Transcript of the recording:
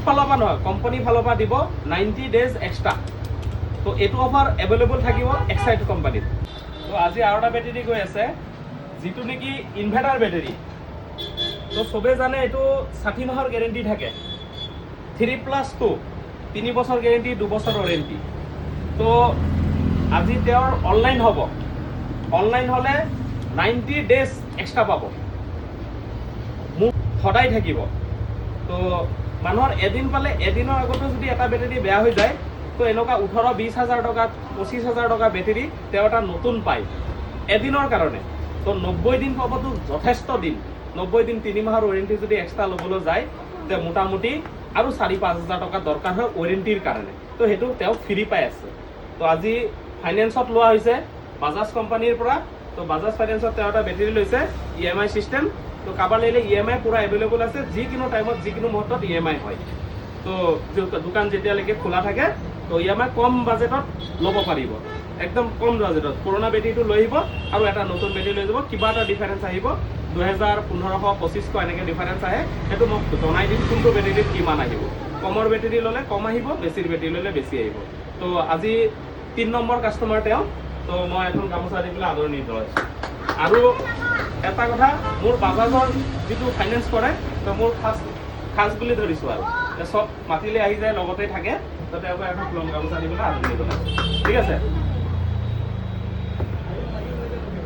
ফালৰ পৰা নহয়, কোম্পানীৰ ফালৰ পৰা দিব 90 days এক্সট্ৰা। তো এইটো অফাৰ এভেইলেবল থাকিব এক্সাইট কোম্পানীত। তো আজি আৰু এটা বেটেৰী গৈ আছে যিটো নেকি ইনভাৰ্টাৰ বেটেৰী। তো চবেই জানে এইটো 60 মাহৰ গেৰেণ্টি থাকে, 3+2 3 বছৰ গেৰেণ্টি, 2 বছৰ ৱাৰেণ্টি। তো আজি তেওঁৰ অনলাইন হ'ব, অনলাইন হ'লে 90 days এক্সট্ৰা পাব, মোক সদায় থাকিব। তো মানুহৰ এদিন পালে এদিনৰ আগতো যদি এটা বেটেৰী বেয়া হৈ যায়, তো এনেকুৱা 18-20 হাজাৰ টকা 25 হাজাৰ টকা বেটেৰী তেওঁ এটা নতুন পায় এদিনৰ কাৰণে। তো 90 দিন পাবতো যথেষ্ট দিন। 90 দিন 3 মাহৰ ৱাৰেণ্টি যদি এক্সট্ৰা ল'বলৈ যায়, তে মোটামুটি আৰু 4-5 হাজাৰ টকা দৰকাৰ হয় ৱাৰেণ্টিৰ কাৰণে। তো সেইটো তেওঁ ফ্ৰী পাই আছে। তো আজি ফাইনেন্সত লোৱা হৈছে বাজাজ কোম্পানীৰ পৰা। তো বাজাজ ফাইনেন্সত তেওঁ এটা বেটেৰী লৈছে, EMI চিষ্টেম। তো কাৰোবাৰ লাগিলে EMI পুৰা এভেইলেবল আছে, যিকোনো টাইমত যিকোনো মুহূৰ্তত EMI হয়। তো দোকান যেতিয়ালৈকে খোলা থাকে, তো EMI কম বাজেটত ল'ব পাৰিব, একদম কম বাজেটত। পুৰণা বেটেৰীটো লৈ আহিব আৰু এটা নতুন বেটেৰী লৈ যাব, কিবা এটা ডিফাৰেঞ্চ আহিব, 2000, 1500, 2500 এনেকৈ ডিফাৰেঞ্চ আহে। সেইটো মোক জনাই দিম কোনটো বেটেৰীত কিমান আহিব। কমৰ বেটেৰী ল'লে কম আহিব, বেছিৰ বেটেৰী ল'লে বেছি আহিব। তো আজি 3 নম্বৰ কাষ্টমাৰ তেওঁ। তো মই এখন গামোচা দি পেলাই আদৰণি জনাইছোঁ। আৰু এটা কথা, মোৰ বাজাজৰ যিটো ফাইনেন্স কৰে, তো মোৰ খাজ বুলি ধৰিছোঁ আৰু চব মাতিলে আহি যায়, লগতে থাকে। তো তেওঁক এখন গামোচা দি পেলাই আদৰণি জনাইছোঁ। ঠিক আছে।